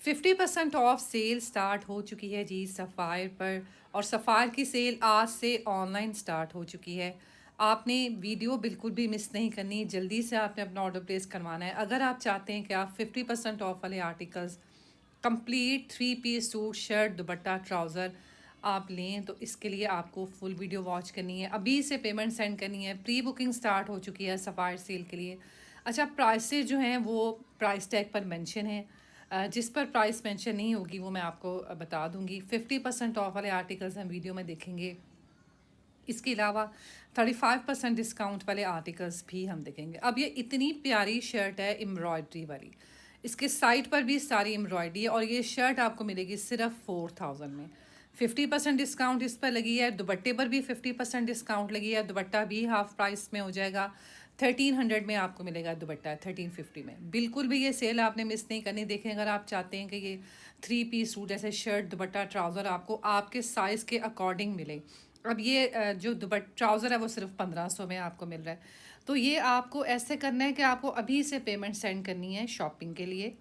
50% of cell start हो चुकी है जी सफ़ायर पर। और सफ़ायर की सेल आज से ऑनलाइन स्टार्ट हो चुकी है। आपने वीडियो बिल्कुल भी मिस नहीं करनी, जल्दी से आपने अपना ऑर्डर प्लेस करवाना है। अगर आप चाहते हैं कि आप 50% ऑफ वाले articles complete 3 piece suit, shirt, dupatta, trouser आप लें, तो इसके लिए आपको फुल वीडियो वॉच करनी है। अभी से पेमेंट सेंड करनी है। प्री बुकिंग स्टार्ट हो चुकी है सफ़ायर सेल के लिए। अच्छा, प्राइसेस जो हैं वो प्राइस टैग पर मेंशन है। जिस पर प्राइस मेंशन नहीं होगी वो मैं आपको बता दूंगी। 50% ऑफ वाले आर्टिकल्स हम वीडियो में देखेंगे। इसके अलावा 35% डिस्काउंट वाले आर्टिकल्स भी हम देखेंगे। अब ये इतनी प्यारी शर्ट है एम्ब्रॉयडरी वाली, इसके साइड पर भी सारी एम्ब्रॉयडरी है और ये शर्ट आपको मिलेगी सिर्फ 4000 में। 50% डिस्काउंट इस पर लगी है। दुपट्टे पर भी 50% डिस्काउंट लगी है। दुपट्टा भी हाफ प्राइस में हो जाएगा। 1300 में आपको मिलेगा दुपट्टा, 1350 में। बिल्कुल भी ये सेल आपने मिस नहीं करनी। देखें, अगर आप चाहते हैं कि ये 3 पीस सूट जैसे शर्ट, दुपट्टा, ट्राउज़र आपको आपके साइज़ के अकॉर्डिंग मिले। अब ये जो ट्राउज़र है वो सिर्फ 1500 में आपको मिल रहा है। तो ये आपको ऐसे करना है कि आपको अभी से पेमेंट सेंड करनी है शॉपिंग के लिए।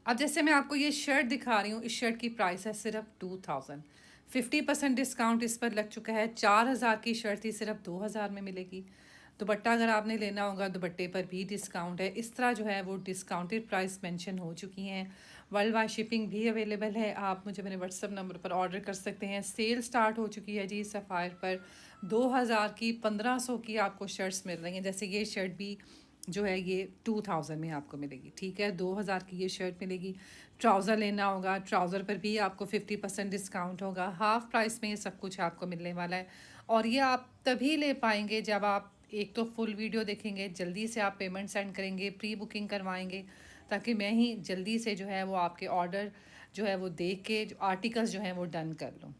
अब जैसे मैं आपको ये शर्ट दिखा रही हूँ, इस शर्ट की प्राइस है सिर्फ 2000। 50% डिस्काउंट इस पर लग चुका है। 4000 की शर्ट थी, सिर्फ 2000 में मिलेगी। दुपट्टा अगर आपने लेना होगा, दुपट्टे पर भी डिस्काउंट है। इस तरह जो है वो डिस्काउंटेड प्राइस मेंशन हो चुकी हैं। वर्ल्ड वाइड शिपिंग भी अवेलेबल है। आप मुझे मेरे व्हाट्सअप नंबर पर ऑर्डर कर सकते हैं। सेल स्टार्ट हो चुकी है जी सफ़ायर पर। 2000 की 1500 की आपको शर्ट्स मिल रही हैं। जैसे ये शर्ट भी जो है ये 2000 में आपको मिलेगी। ठीक है, 2000 की ये शर्ट मिलेगी। ट्राउज़र लेना होगा, ट्राउज़र पर भी आपको 50% डिस्काउंट होगा। हाफ़ प्राइस में ये सब कुछ आपको मिलने वाला है। और ये आप तभी ले पाएंगे जब आप एक तो फुल वीडियो देखेंगे, जल्दी से आप पेमेंट सेंड करेंगे, प्री बुकिंग करवाएंगे, ताकि मैं ही जल्दी से जो है वो आपके ऑर्डर जो है वो देख के जो आर्टिकल्स जो हैं वो डन कर लूँ।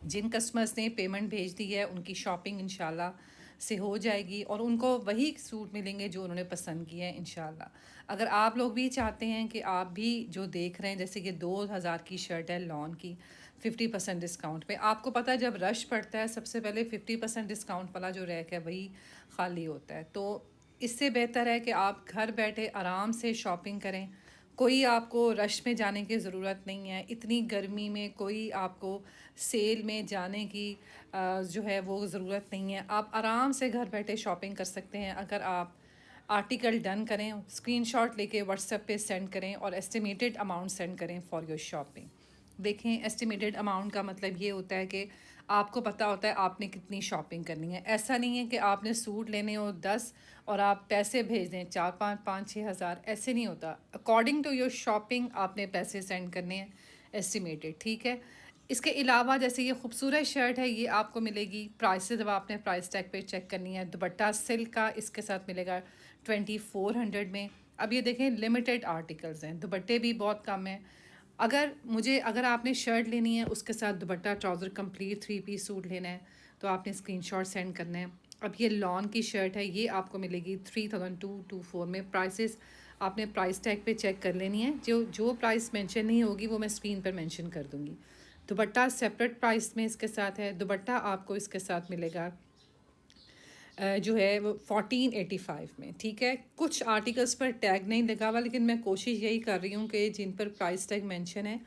जिन कस्टमर्स ने पेमेंट भेज दी है उनकी शॉपिंग इंशाल्लाह से हो जाएगी और उनको वही सूट मिलेंगे जो उन्होंने पसंद किए हैं इंशाल्लाह। अगर आप लोग भी चाहते हैं कि आप भी जो देख रहे हैं, जैसे कि 2000 की शर्ट है लॉन की 50% डिस्काउंट पे, आपको पता है जब रश पड़ता है सबसे पहले 50% डिस्काउंट वाला जो रैक है वही खाली होता है। तो इससे बेहतर है कि आप घर बैठे आराम से शॉपिंग करें। कोई आपको रश में जाने की ज़रूरत नहीं है। इतनी गर्मी में कोई आपको सेल में जाने की जो है वो ज़रूरत नहीं है। आप आराम से घर बैठे शॉपिंग कर सकते हैं। अगर आप आर्टिकल डन करें, स्क्रीनशॉट लेके व्हाट्सएप पे सेंड करें और एस्टिमेटेड अमाउंट सेंड करें फॉर योर शॉपिंग। देखें, एस्टिमेटेड अमाउंट का मतलब ये होता है कि आपको पता होता है आपने कितनी शॉपिंग करनी है। ऐसा नहीं है कि आपने सूट लेने हो 10 और आप पैसे भेज दें 4 5 5 6 हज़ार, ऐसे नहीं होता। अकॉर्डिंग टू योर शॉपिंग आपने पैसे सेंड करने हैं एस्टिमेटेड। ठीक है, इसके अलावा जैसे ये खूबसूरत शर्ट है, ये आपको मिलेगी प्राइस जब आपने प्राइस टैग पे चेक करनी है। दुपट्टा सिल्क का इसके साथ मिलेगा 2400 में। अब ये देखें, लिमिटेड आर्टिकल्स हैं, दुपट्टे भी बहुत कम हैं। अगर आपने शर्ट लेनी है उसके साथ dupatta, trouser, complete 3 piece suit लेना है तो आपने स्क्रीनशॉट सेंड करना है। अब ये लॉन की शर्ट है, ये आपको मिलेगी 3224 में। प्राइसेस आपने प्राइस टैग पे चेक कर लेनी है। जो जो प्राइस मेंशन नहीं होगी वो मैं स्क्रीन पर मेंशन कर दूँगी। दुपट्टा सेपरेट प्राइस में इसके साथ है। दुपट्टा आपको इसके साथ मिलेगा जो है वो 1485 में। ठीक है, कुछ आर्टिकल्स पर टैग नहीं लगा हुआ, लेकिन मैं कोशिश यही कर रही हूँ कि जिन पर प्राइस टैग मेंशन है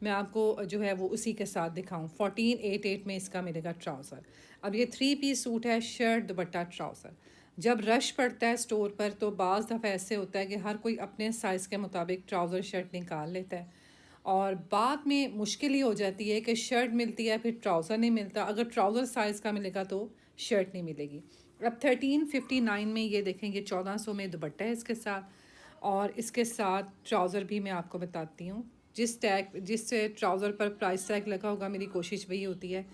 मैं आपको जो है वो उसी के साथ दिखाऊं। 1488 में इसका मिलेगा ट्राउज़र। अब ये 3 पीस सूट है, शर्ट, दुपट्टा, ट्राउज़र। जब रश पड़ता है स्टोर पर तो बाज़ दफ़ा ऐसे होता है कि हर कोई अपने साइज़ के मुताबिक ट्राउज़र शर्ट निकाल लेता है और बाद में मुश्किल ही हो जाती है कि शर्ट मिलती है फिर ट्राउज़र नहीं मिलता। अगर ट्राउज़र साइज़ का मिलेगा तो शर्ट नहीं मिलेगी। अब 1359 में ये देखेंगे, 1400 में दुपट्टा है इसके साथ और इसके साथ ट्राउज़र भी मैं आपको बताती हूँ। जिस ट्राउज़र पर प्राइस टैग लगा होगा मेरी कोशिश वही होती है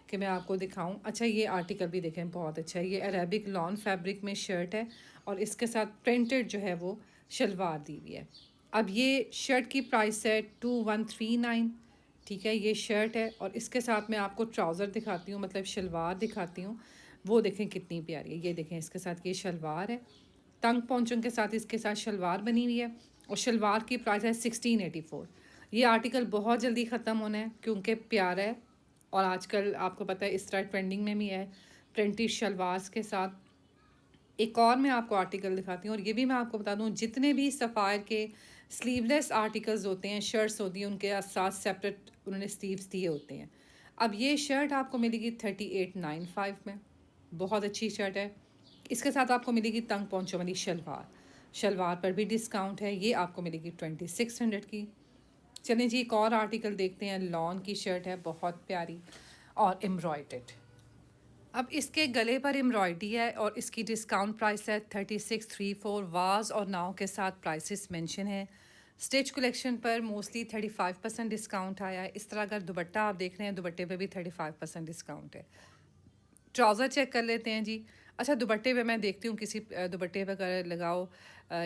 कि मैं आपको दिखाऊं। अच्छा, ये आर्टिकल भी देखें, बहुत अच्छा है। ये अरेबिक लॉन फैब्रिक में शर्ट है और इसके साथ प्रिंटेड जो है वो शलवार दी हुई है। अब ये शर्ट की प्राइस है 2139। ठीक है, ये शर्ट है और इसके साथ मैं आपको ट्राउज़र दिखाती हूँ, मतलब शलवार दिखाती हूँ। वो देखें कितनी प्यारी है। ये देखें, इसके साथ ये शलवार है, तंग पॉन्चों के साथ इसके साथ शलवार बनी हुई है और शलवार की प्राइस है 1684। ये आर्टिकल बहुत जल्दी ख़त्म होना है क्योंकि प्यारा है और आजकल आपको पता है इस तरह ट्रेंडिंग में भी है, प्रिंटेड शलवार के साथ। एक और मैं आपको आर्टिकल दिखाती हूँ, और ये भी मैं आपको बता दूँ, जितने भी सफ़ायर के स्लीवलेस आर्टिकल्स होते हैं, शर्ट्स होती हैं, उनके साथ सेपरेट उन्होंने स्लीव्स दिए होते हैं। अब ये शर्ट आपको मिलेगी 3895 में, बहुत अच्छी शर्ट है। इसके साथ आपको मिलेगी तंग पहुँचों वाली शलवार, शलवार पर भी डिस्काउंट है, ये आपको मिलेगी 2600 की। चलें जी, एक और आर्टिकल देखते हैं। लॉन की शर्ट है, बहुत प्यारी और एम्ब्रॉयडर्ड। अब इसके गले पर एम्ब्रॉयडरी है और इसकी डिस्काउंट प्राइस है 3634। वाज और नाव के साथ प्राइसेस मेंशन है। स्टिच कलेक्शन पर मोस्टली 35% डिस्काउंट आया है। इस तरह अगर दुपट्टा आप देख रहे हैं, दुपट्टे पे भी 35% डिस्काउंट है। ट्राउज़र चेक कर लेते हैं जी। अच्छा, दुपट्टे पे मैं देखती हूँ, किसी दुपट्टे पे अगर लगाओ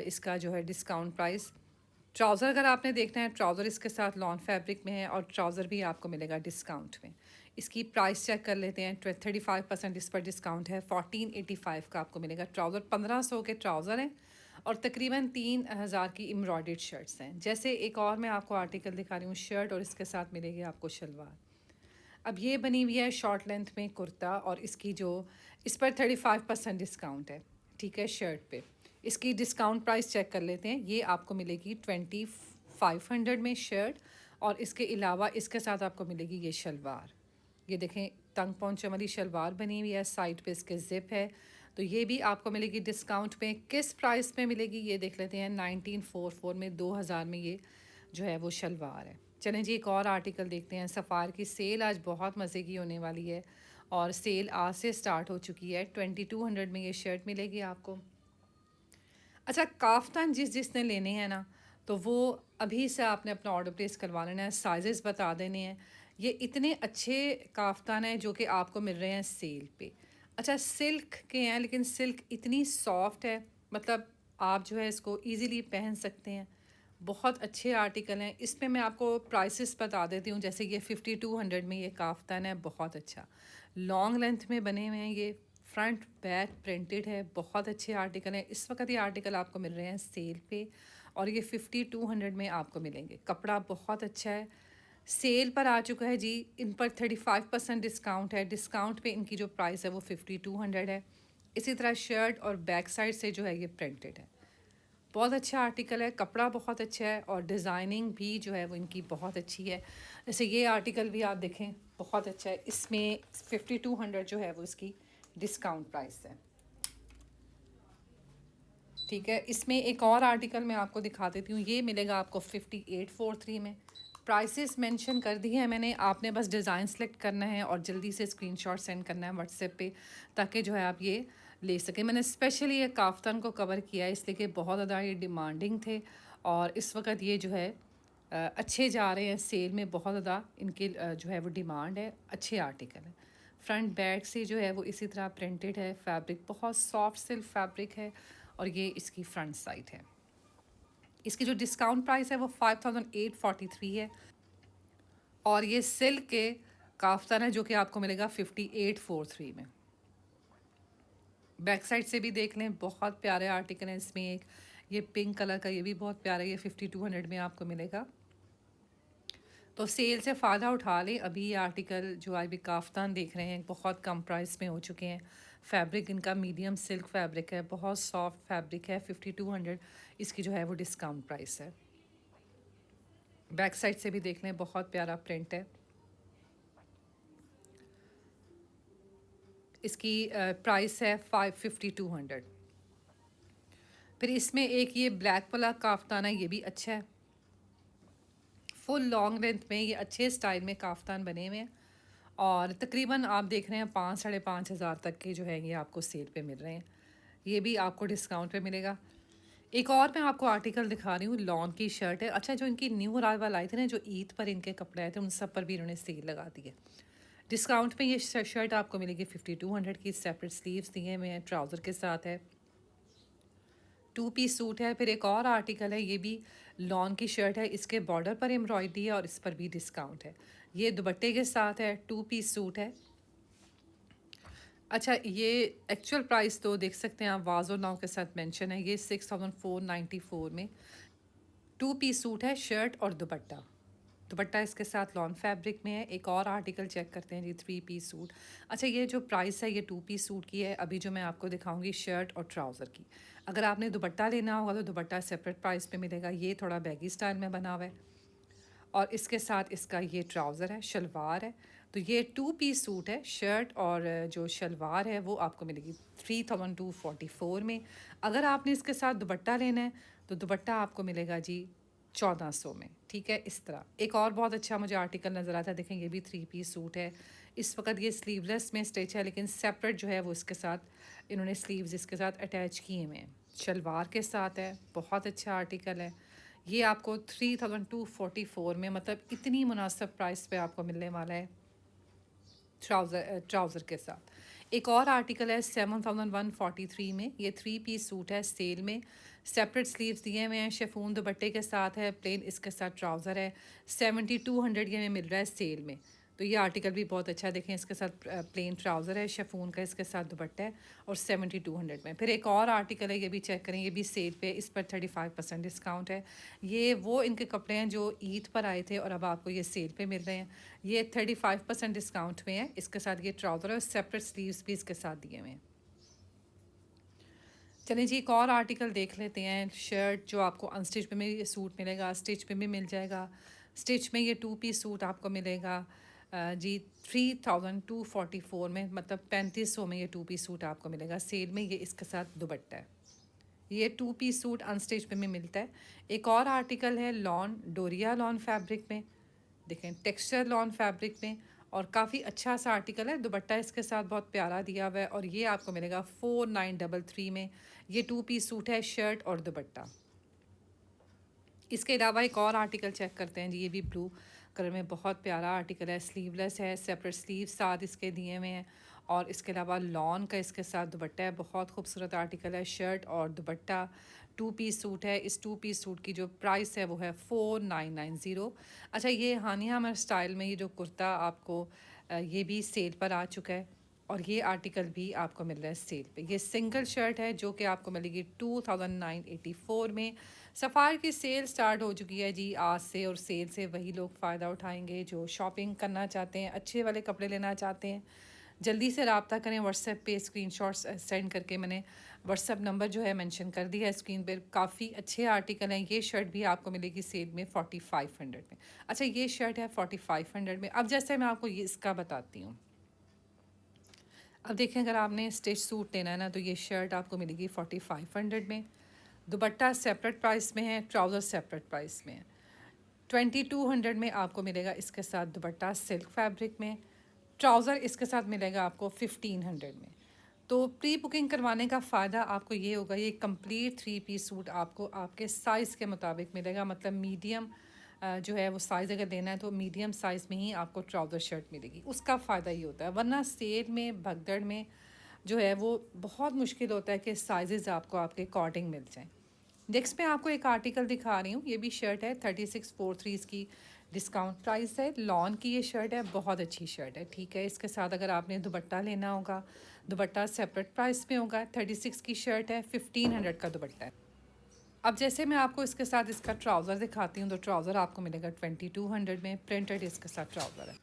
इसका जो है डिस्काउंट प्राइस। ट्राउज़र अगर आपने देखना है, ट्राउज़र इसके साथ लॉन फैब्रिक में है और ट्राउज़र भी आपको मिलेगा डिस्काउंट में। इसकी प्राइस चेक कर लेते हैं। 35% इस पर डिस्काउंट है। 1485 का आपको मिलेगा ट्राउज़र। 1500 के ट्राउज़र हैं और तकरीबन 3000 की एम्ब्रॉयडर्ड शर्ट्स हैं। जैसे एक और मैं आपको आर्टिकल दिखा रही हूँ, शर्ट और इसके साथ मिलेगी आपको शलवार। अब ये बनी हुई है शॉर्ट लेंथ में कुर्ता, और इसकी जो इस पर 35% डिस्काउंट है, ठीक है, शर्ट पे। इसकी डिस्काउंट प्राइस चेक कर लेते हैं। ये आपको मिलेगी 2500 में शर्ट, और इसके अलावा इसके साथ आपको मिलेगी ये शलवार। ये देखें, तंग पहुँचे वाली शलवार बनी हुई है, साइड पे इसके ज़िप है, तो ये भी आपको मिलेगी डिस्काउंट में। किस प्राइस में मिलेगी ये देख लेते हैं। 1944 में, 2000 में ये जो है वो शलवार है। चलें जी, एक और आर्टिकल देखते हैं। सफ़ार की सेल आज बहुत मज़े की होने वाली है, और सेल आज से स्टार्ट हो चुकी है। 2200 में ये शर्ट मिलेगी आपको। अच्छा, काफ्तान जिसने लेने हैं ना, तो वो अभी से आपने अपना ऑर्डर प्लेस करवा लेना है, साइजेस बता देने हैं। ये इतने अच्छे काफ्तान हैं जो कि आपको मिल रहे हैं सेल पे। अच्छा, सिल्क के हैं, लेकिन सिल्क इतनी सॉफ्ट है, मतलब आप जो है इसको इजीली पहन सकते हैं। बहुत अच्छे आर्टिकल हैं। इसमें मैं आपको प्राइसेस बता देती हूँ। जैसे ये 5200 में ये काफ्तान है, बहुत अच्छा लॉन्ग लेंथ में बने हुए हैं। ये फ्रंट बैक प्रिंटेड है, बहुत अच्छे आर्टिकल हैं। इस वक्त ये आर्टिकल आपको मिल रहे हैं सेल पे, और ये 5200 में आपको मिलेंगे। कपड़ा बहुत अच्छा है, सेल पर आ चुका है जी। इन पर 35% डिस्काउंट है। डिस्काउंट पे इनकी जो प्राइस है वो 5200 है। इसी तरह शर्ट और बैक साइड से जो है ये प्रिंटेड है। बहुत अच्छा आर्टिकल है, कपड़ा बहुत अच्छा है, और डिज़ाइनिंग भी जो है वो इनकी बहुत अच्छी है। जैसे ये आर्टिकल भी आप देखें, बहुत अच्छा है। इसमें 5200 जो है वो इसकी डिस्काउंट प्राइस है, ठीक है। इसमें एक और आर्टिकल मैं आपको दिखा देती हूँ। ये मिलेगा आपको 5843 में। प्राइसेस मेंशन कर दी है मैंने, आपने बस डिज़ाइन सेलेक्ट करना है और जल्दी से स्क्रीनशॉट सेंड करना है व्हाट्सएप पे, ताकि जो है आप ये ले सकें। मैंने स्पेशली ये काफ्तान को कवर किया है इसलिए कि बहुत ज़्यादा ये डिमांडिंग थे, और इस वक्त ये जो है अच्छे जा रहे हैं सेल में। बहुत ज़्यादा इनके जो है वो डिमांड है, अच्छे आर्टिकल है। फ्रंट बैक से जो है वो इसी तरह प्रिंटेड है। फैब्रिक बहुत सॉफ्ट सिल्क फैब्रिक है, और ये इसकी फ्रंट साइड है। इसकी जो डिस्काउंट प्राइस है वो 5843 है, और ये सिल्क के काफ्तान है जो कि आपको मिलेगा 5843 में। बैक साइड से भी देख लें, बहुत प्यारे आर्टिकल हैं इसमें। एक ये पिंक कलर का, ये भी बहुत प्यारा है, ये 5200 में आपको मिलेगा। तो सेल से फ़ायदा उठा लें। अभी ये आर्टिकल जो अभी काफ्तान देख रहे हैं बहुत कम प्राइस में हो चुके हैं। फैब्रिक इनका मीडियम सिल्क फैब्रिक है, बहुत सॉफ्ट फैब्रिक है। 5200 इसकी जो है वो डिस्काउंट प्राइस है। बैक साइड से भी देख लें, बहुत प्यारा प्रिंट है। इसकी प्राइस है 5200। फिर इसमें एक ये ब्लैक वाला काफ्तान है, ये भी अच्छा है। फुल लॉन्ग लेंथ में ये अच्छे स्टाइल में काफ्तान बने हुए हैं, और तकरीबन आप देख रहे हैं 5-5.5 हज़ार तक के जो है ये आपको सेल पे मिल रहे हैं। ये भी आपको डिस्काउंट पे मिलेगा। एक और मैं आपको आर्टिकल दिखा रही हूँ, लॉन की शर्ट है। अच्छा, जो इनकी न्यू अराइवल आए थे ना, जो ईद पर इनके कपड़े आए थे, उन सब पर भी इन्होंने सेल लगा दी है। डिस्काउंट पे ये शर्ट आपको मिलेगी 5200 की। सेपरेट स्लीव्स दिए हुए हैं, ट्राउज़र के साथ है, 2 पीस सूट है। फिर एक और आर्टिकल है, ये भी लॉन की शर्ट है, इसके बॉर्डर पर एम्ब्रॉयडरी है और इस पर भी डिस्काउंट है। ये दुपट्टे के साथ है, 2 पीस सूट है। अच्छा, ये एक्चुअल प्राइस तो देख सकते हैं आप, वाज और नाव के साथ मेंशन है। ये 6494 में 2 पीस सूट है, शर्ट और दुपट्टा। दुपट्टा इसके साथ लॉन फैब्रिक में है। एक और आर्टिकल चेक करते हैं जी, 3 पीस सूट। अच्छा, ये जो प्राइस है ये 2 पीस सूट की है। अभी जो मैं आपको दिखाऊंगी शर्ट और ट्राउज़र की। अगर आपने दुपट्टा लेना होगा तो दुपट्टा सेपरेट प्राइस पे मिलेगा। ये थोड़ा बैगी स्टाइल में बना हुआ है और इसके साथ इसका ये ट्राउज़र है, शलवार है। तो ये 2 पीस सूट है। शर्ट और जो शलवार है वो आपको मिलेगी 3244 में। अगर आपने इसके साथ दुपट्टा लेना है तो दुपट्टा आपको मिलेगा जी 1400 में। ठीक है, इस तरह। एक और बहुत अच्छा मुझे आर्टिकल नज़र आता है, देखें ये भी 3 पीस सूट है। इस वक्त ये स्लीवलेस में स्टिच है, लेकिन सेपरेट जो है वो इसके साथ इन्होंने स्लीव्स इसके साथ अटैच किए हुए हैं। शलवार के साथ है, बहुत अच्छा आर्टिकल है। ये आपको 3244 में, मतलब इतनी मुनासिब प्राइस पे आपको मिलने वाला है ट्राउज़र के साथ। एक और आर्टिकल है 7143 में। ये 3 पीस सूट है, सेल में। सेपरेट स्लीव्स दिए हुए हैं, शेफून दुपट्टे के साथ है, प्लेन इसके साथ ट्राउज़र है। 7200 ये में मिल रहा है सेल में। तो ये आर्टिकल भी बहुत अच्छा है, देखें इसके साथ प्लेन ट्राउज़र है, शेफून का इसके साथ दुपट्टा है और 7200 में। फिर एक और आर्टिकल है, ये भी चेक करें, ये भी सेल पे, इस पर 35% डिस्काउंट है। ये वो इनके कपड़े हैं जो ईद पर आए थे और अब आपको ये सेल पे मिल रहे हैं। ये 35% डिस्काउंट में है। इसके साथ ये ट्राउज़र है और सेपरेट स्लीव्स भी इसके साथ दिए हुए हैं। चलें जी, एक और आर्टिकल देख लेते हैं। शर्ट जो आपको अनस्टिच में ये सूट मिलेगा, स्टिच में भी मिल जाएगा। स्टिच में ये 2 पीस सूट आपको मिलेगा जी 3244 में, मतलब 3500 में ये 2 पीस सूट आपको मिलेगा सेल में। ये इसके साथ दुपट्टा है। ये 2 पीस सूट अनस्टिच में मिलता है। एक और आर्टिकल है लॉन, डोरिया लॉन फैब्रिक में, देखें टेक्सचर लॉन फैब्रिक में, और काफ़ी अच्छा सा आर्टिकल है। दुपट्टा इसके साथ बहुत प्यारा दिया हुआ है और ये आपको मिलेगा 4933 में। ये 2 पीस सूट है, शर्ट और दुपट्टा। इसके अलावा एक और आर्टिकल चेक करते हैं जी, ये भी ब्लू कलर में बहुत प्यारा आर्टिकल है। स्लीवलेस है, सेपरेट स्लीव साथ इसके दिए हुए हैं और इसके अलावा लॉन का इसके साथ दुपट्टा है। बहुत खूबसूरत आर्टिकल है, शर्ट और दुपट्टा। 2 पीस सूट है। इस 2 पीस सूट की जो प्राइस है वो है 4990। अच्छा, ये हानिया अमर स्टाइल में ये जो कुर्ता आपको ये भी सेल पर आ चुका है और ये आर्टिकल भी आपको मिल रहा है सेल पे। ये सिंगल शर्ट है जो कि आपको मिलेगी 2984 में। सफ़ार की सेल स्टार्ट हो चुकी है जी आज से, और सेल से वही लोग फ़ायदा उठाएंगे जो शॉपिंग करना चाहते हैं, अच्छे वाले कपड़े लेना चाहते हैं। जल्दी से रब्ता करें, व्हाट्सएप पे स्क्रीनशॉट्स सेंड करके मैंने व्हाट्सएप नंबर जो है मेंशन कर दिया है स्क्रीन पर। काफ़ी अच्छे आर्टिकल हैं। ये शर्ट भी आपको मिलेगी सेल में 4500 में। अच्छा, ये शर्ट है 4500 में। अब जैसे मैं आपको ये इसका बताती हूँ, अब देखें अगर आपने स्टिच सूट लेना है ना तो ये शर्ट आपको मिलेगी 4500 में। दुपट्टा सेपरेट प्राइस में है, ट्राउज़र सेपरेट प्राइस में है। 2200 में आपको मिलेगा इसके साथ दुपट्टा सिल्क फैब्रिक में। ट्राउज़र इसके साथ मिलेगा आपको 1500 में। तो प्री बुकिंग करवाने का फ़ायदा आपको ये होगा, ये कंप्लीट 3 पीस सूट आपको आपके साइज़ के मुताबिक मिलेगा। मतलब मीडियम जो है वो साइज़ अगर लेना है तो मीडियम साइज़ में ही आपको ट्राउज़र शर्ट मिलेगी, उसका फ़ायदा ये होता है। वरना सेल में भगदड़ में जो है वो बहुत मुश्किल होता है कि साइज़ आपको आपके अकॉर्डिंग मिल जाएँ। नेक्स्ट मैं आपको एक आर्टिकल दिखा रही हूँ, ये भी शर्ट है 3643 इसकी डिस्काउंट प्राइस है। लॉन की ये शर्ट है, बहुत अच्छी शर्ट है। ठीक है, इसके साथ अगर आपने दुपट्टा लेना होगा, दुपट्टा सेपरेट प्राइस में होगा। 36 की शर्ट है, 1500 का दुपट्टा है। अब जैसे मैं आपको इसके साथ इसका ट्राउज़र दिखाती हूँ तो ट्राउज़र आपको मिलेगा 2200 में। प्रिंटेड इसके साथ ट्राउज़र है।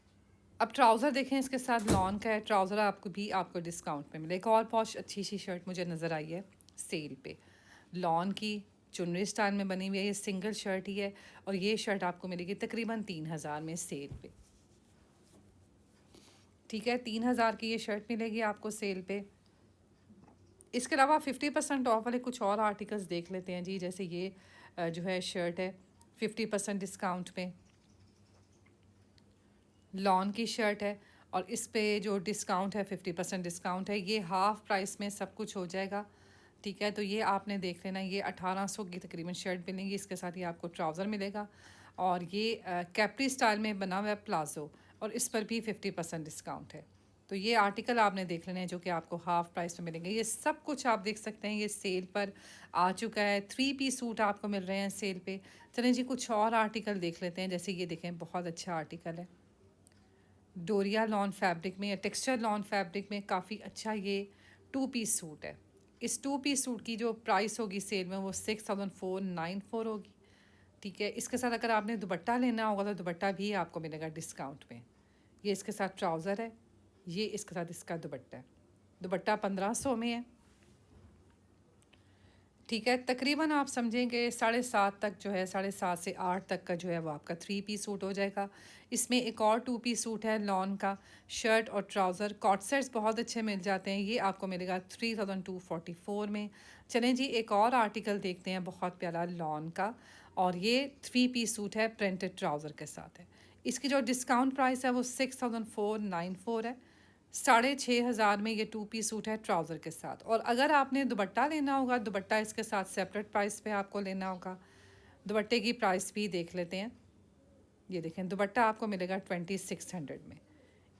अब ट्राउज़र देखें, इसके साथ लॉन का है। ट्राउज़र आपको डिस्काउंट में मिलेगा। और बहुत अच्छी सी शर्ट मुझे नज़र आई है सेल पे, लॉन की चुनरी स्टाइल में बनी हुई है। ये सिंगल शर्ट ही है और ये शर्ट आपको मिलेगी तकरीबन 3000 में सेल पे। ठीक है, 3000 की ये शर्ट मिलेगी आपको सेल पे। इसके अलावा 50% ऑफ वाले कुछ और आर्टिकल्स देख लेते हैं जी। जैसे ये जो है शर्ट है 50% डिस्काउंट में, लॉन की शर्ट है और इस पे जो डिस्काउंट है 50% डिस्काउंट है। ये हाफ़ प्राइस में सब कुछ हो जाएगा। ठीक है, तो ये आपने देख लेना। ये 1800 की तकरीबन शर्ट मिलेंगी, इसके साथ ये आपको ट्राउज़र मिलेगा और ये कैप्री स्टाइल में बना हुआ है प्लाजो, और इस पर भी 50% डिस्काउंट है। तो ये आर्टिकल आपने देख लेने हैं जो कि आपको हाफ़ प्राइस में मिलेंगे। ये सब कुछ आप देख सकते हैं, ये सेल पर आ चुका है। 3 पीस सूट आपको मिल रहे हैं सेल पे। चलें जी, कुछ और आर्टिकल देख लेते हैं। जैसे ये देखें, बहुत अच्छा आर्टिकल है, डोरिया लॉन फैब्रिक में या टेक्सचर लॉन फैब्रिक में। काफ़ी अच्छा ये 2 पीस सूट है। इस 2 पीस सूट की जो प्राइस होगी सेल में वो 6494 होगी। ठीक है। इसके साथ अगर आपने दुपट्टा लेना होगा तो दुपट्टा भी आपको मिलेगा डिस्काउंट में। ये इसके साथ ट्राउज़र है, ये इसके साथ इसका दुपट्टा है। दुपट्टा 1500 में है। ठीक है, तकरीबन आप समझेंगे 7:30 तक जो है, 7:30 से 8 तक का जो है वो आपका 3 पीस सूट हो जाएगा। इसमें एक और 2 पीस सूट है लॉन का, शर्ट और ट्राउज़र। कॉट सेट्स बहुत अच्छे मिल जाते हैं, ये आपको मिलेगा 3244 में। चलें जी, एक और आर्टिकल देखते हैं बहुत प्यारा लॉन का, और ये 3 पीस सूट है, प्रिंटेड ट्राउज़र के साथ है। इसकी जो डिस्काउंट प्राइस है वो 6494 है। 6500 में ये 2 पीस सूट है ट्राउज़र के साथ। और अगर आपने दुपट्टा लेना होगा, दुपट्टा इसके साथ सेपरेट प्राइस पे आपको लेना होगा। दुपट्टे की प्राइस भी देख लेते हैं। ये देखें, दुपट्टा आपको मिलेगा 2600 में।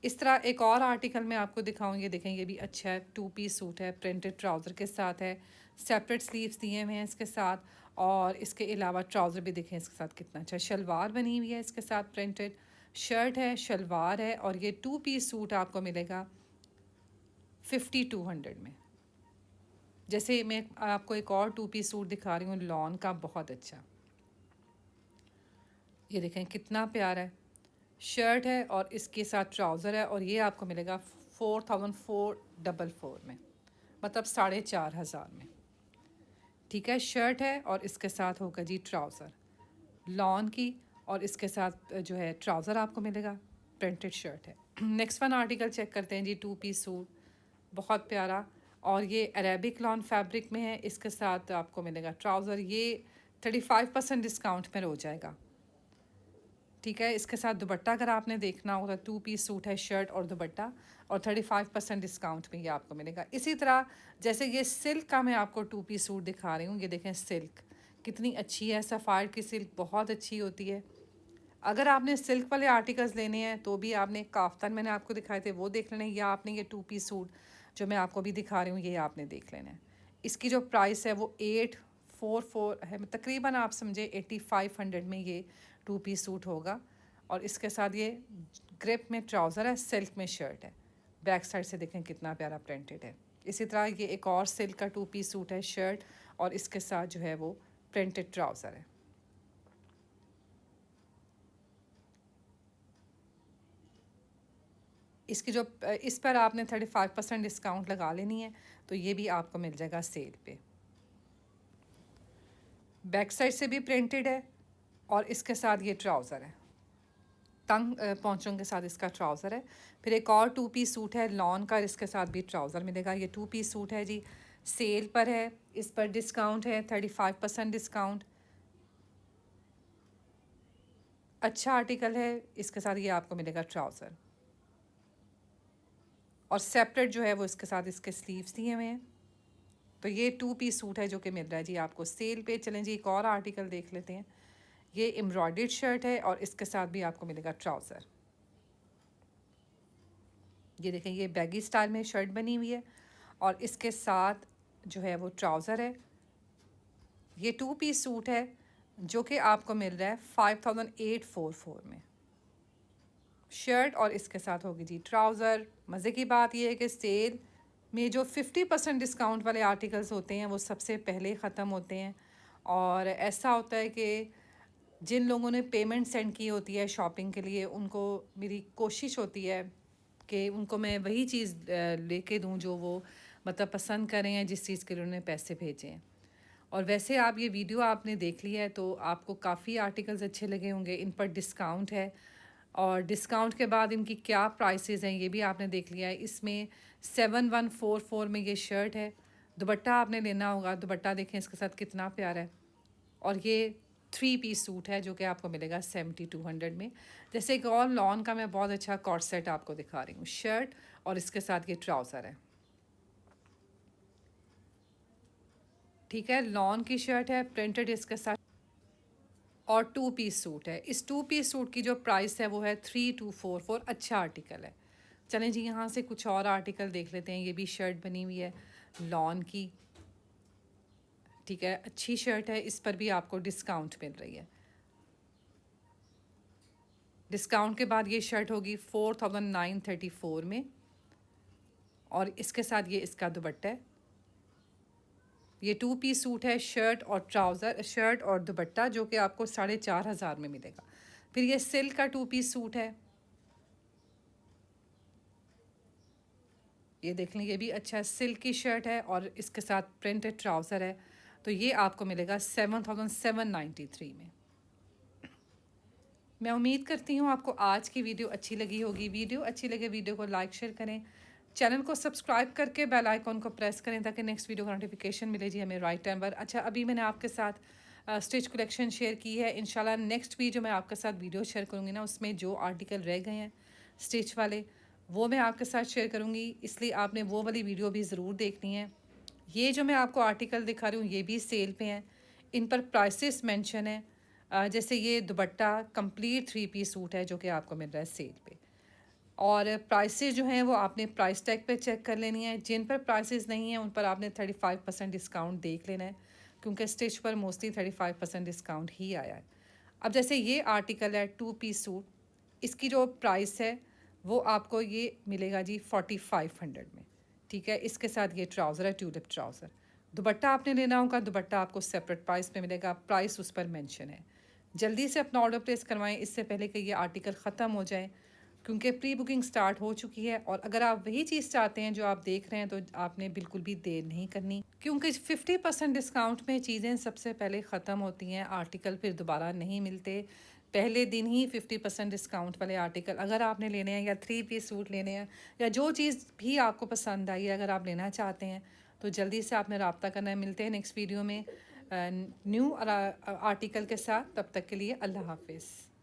इस तरह एक और आर्टिकल मैं आपको दिखाऊंगी, देखें ये भी अच्छा है, 2 पीस सूट है, प्रिंटेड ट्राउज़र के साथ है, सेपरेट स्लीव्स दिए हुए हैं इसके साथ, और इसके अलावा ट्राउज़र भी देखें इसके साथ कितना अच्छा, शलवार बनी हुई है इसके साथ, प्रिंटेड शर्ट है, शलवार है, और ये 2 पीस सूट आपको मिलेगा 5200 में। जैसे मैं आपको एक और 2 पीस सूट दिखा रही हूँ लॉन का, बहुत अच्छा। ये देखें कितना प्यारा है, शर्ट है और इसके साथ ट्राउज़र है, और ये आपको मिलेगा 4444 में, मतलब 4500 में। ठीक है, शर्ट है और इसके साथ होगा जी ट्राउज़र लॉन की, और इसके साथ जो है ट्राउज़र आपको मिलेगा, प्रिंटेड शर्ट है। नेक्स्ट वन आर्टिकल चेक करते हैं जी, 2 पीस सूट बहुत प्यारा, और ये अरेबिक लॉन फैब्रिक में है, इसके साथ आपको मिलेगा ट्राउज़र। ये 35% डिस्काउंट में हो जाएगा। ठीक है, इसके साथ दुपट्टा अगर आपने देखना होगा, 2 पीस सूट है, शर्ट और दुपट्टा, और 35% डिस्काउंट में ये आपको मिलेगा। इसी तरह जैसे ये सिल्क का मैं आपको 2 पीस सूट दिखा रही हूँ, ये देखें सिल्क कितनी अच्छी है, सफ़ायर की सिल्क बहुत अच्छी होती है। अगर आपने सिल्क वाले आर्टिकल्स लेने हैं तो भी आपने काफ्तान मैंने आपको दिखाए थे वो देख लेने, या आपने ये 2 पीस सूट जो मैं आपको भी दिखा रही हूँ ये आपने देख लेना है। इसकी जो प्राइस है वो 844 है, तकरीबन आप समझे 8500 में ये 2 पीस सूट होगा। और इसके साथ ये ग्रिप में ट्राउज़र है, सिल्क में शर्ट है, बैक साइड से देखें कितना प्यारा प्रिंटेड है। इसी तरह ये एक और सिल्क का 2 पीस सूट है, शर्ट और इसके साथ जो है वो प्रिंटेड ट्राउज़र है। इसकी जो इस पर आपने 35% डिस्काउंट लगा लेनी है, तो ये भी आपको मिल जाएगा सेल पे। बैक साइड से भी प्रिंटेड है, और इसके साथ ये ट्राउज़र है, तंग पौंचों के साथ इसका ट्राउज़र है। फिर एक और 2 पीस सूट है लॉन का, इसके साथ भी ट्राउज़र मिलेगा। ये 2 पीस सूट है जी, सेल पर है, इस पर डिस्काउंट है 35% डिस्काउंट। अच्छा आर्टिकल है, इसके साथ ये आपको मिलेगा ट्राउज़र, और सेपरेट जो है वो इसके साथ इसके स्लीव्स दिए हुए हैं। तो ये 2 पीस सूट है जो कि मिल रहा है जी आपको सेल पे। चलें जी, एक और आर्टिकल देख लेते हैं। ये एम्ब्रॉयडर्ड शर्ट है और इसके साथ भी आपको मिलेगा ट्राउज़र। ये देखें, ये बैगी स्टाइल में शर्ट बनी हुई है, और इसके साथ जो है वो ट्राउज़र है। ये 2 पीस सूट है जो कि आपको मिल रहा है 5844 में, शर्ट और इसके साथ होगी जी ट्राउज़र। मज़े की बात यह है कि सेल में जो 50% डिस्काउंट वाले आर्टिकल्स होते हैं वो सबसे पहले ख़त्म होते हैं। और ऐसा होता है कि जिन लोगों ने पेमेंट सेंड की होती है शॉपिंग के लिए, उनको मेरी कोशिश होती है कि उनको मैं वही चीज़ लेके दूं जो वो मतलब पसंद करें या जिस चीज़ के लिए उन्हें पैसे भेजें हैं। और वैसे आप ये वीडियो आपने देख लिया है तो आपको काफ़ी आर्टिकल्स अच्छे लगे होंगे, इन पर डिस्काउंट है, और डिस्काउंट के बाद इनकी क्या प्राइसेस हैं ये भी आपने देख लिया है। इसमें 7144 में ये शर्ट है, दुपट्टा आपने लेना होगा, दुपट्टा देखें इसके साथ कितना प्यारा है, और ये 3 पीस सूट है जो कि आपको मिलेगा 7200 में। जैसे एक और लॉन का मैं बहुत अच्छा कॉर्ड सेट आपको दिखा रही हूँ, शर्ट और इसके साथ ये ट्राउज़र है। ठीक है, लॉन की शर्ट है, प्रिंटेड इसके साथ, और 2 पीस सूट है। इस 2 पीस सूट की जो प्राइस है वो है 3244। अच्छा आर्टिकल है। चलें जी, यहाँ से कुछ और आर्टिकल देख लेते हैं। ये भी शर्ट बनी हुई है लॉन की, ठीक है, अच्छी शर्ट है, इस पर भी आपको डिस्काउंट मिल रही है। डिस्काउंट के बाद ये शर्ट होगी 4934 में, और इसके साथ ये इसका दुपट्टा है, ये 2 पीस सूट है, शर्ट और ट्राउज़र, शर्ट और दुपट्टा, जो कि आपको 4,500 में मिलेगा। फिर ये सिल्क का 2 पीस सूट है, ये देख लें, ये भी अच्छा है, सिल्क की शर्ट है और इसके साथ प्रिंटेड ट्राउज़र है। तो ये आपको मिलेगा 7,793 में। मैं उम्मीद करती हूँ आपको आज की वीडियो अच्छी लगी होगी। वीडियो अच्छी लगे वीडियो को लाइक शेयर करें, चैनल को सब्सक्राइब करके बेल आइकॉन को प्रेस करें ताकि नेक्स्ट वीडियो का नोटिफिकेशन मिले जी हमें राइट टाइम पर। अच्छा, अभी मैंने आपके साथ स्टिच कलेक्शन शेयर की है। इंशाल्लाह नेक्स्ट वीडियो मैं आपके साथ वीडियो शेयर करूँगी ना, उसमें जो आर्टिकल रह गए हैं स्टिच वाले वो मैं आपके साथ शेयर करूँगी, इसलिए आपने वो वाली वीडियो भी ज़रूर देखनी है। ये जो मैं आपको आर्टिकल दिखा रही हूँ ये भी सेल पे हैं, इन पर प्राइसेस मेंशन है। जैसे ये दुपट्टा कंप्लीट 3 पीस सूट है जो कि आपको मिल रहा है सेल पे, और प्राइसेस जो हैं वो आपने प्राइस टैग पे चेक कर लेनी है। जिन पर प्राइसेस नहीं हैं उन पर आपने 35% डिस्काउंट देख लेना है, क्योंकि स्टिच पर मोस्टली 35% डिस्काउंट ही आया है। अब जैसे ये आर्टिकल है 2 पीस सूट, इसकी जो प्राइस है वो आपको ये मिलेगा जी 4500 में, ठीक है। इसके साथ ये ट्राउज़र है, ट्यूलिप ट्राउज़र। दुपट्टा आपने लेना होगा, दुपट्टा आपको सेपरेट प्राइस पे मिलेगा, प्राइस उस पर मेंशन है। जल्दी से अपना ऑर्डर प्लेस करवाएं इससे पहले कि ये आर्टिकल ख़त्म हो जाए, क्योंकि प्री बुकिंग स्टार्ट हो चुकी है। और अगर आप वही चीज़ चाहते हैं जो आप देख रहे हैं तो आपने बिल्कुल भी देर नहीं करनी, क्योंकि 50% डिस्काउंट में चीज़ें सबसे पहले ख़त्म होती हैं, आर्टिकल फिर दोबारा नहीं मिलते। पहले दिन ही 50% डिस्काउंट वाले आर्टिकल अगर आपने लेने हैं, या 3 पीस सूट लेने हैं, या जो चीज़ भी आपको पसंद आई है अगर आप लेना चाहते हैं तो जल्दी से आपने रब्ता करना है। मिलते हैं नेक्स्ट वीडियो में न्यू आर्टिकल के साथ, तब तक के लिए अल्लाह हाफिज़।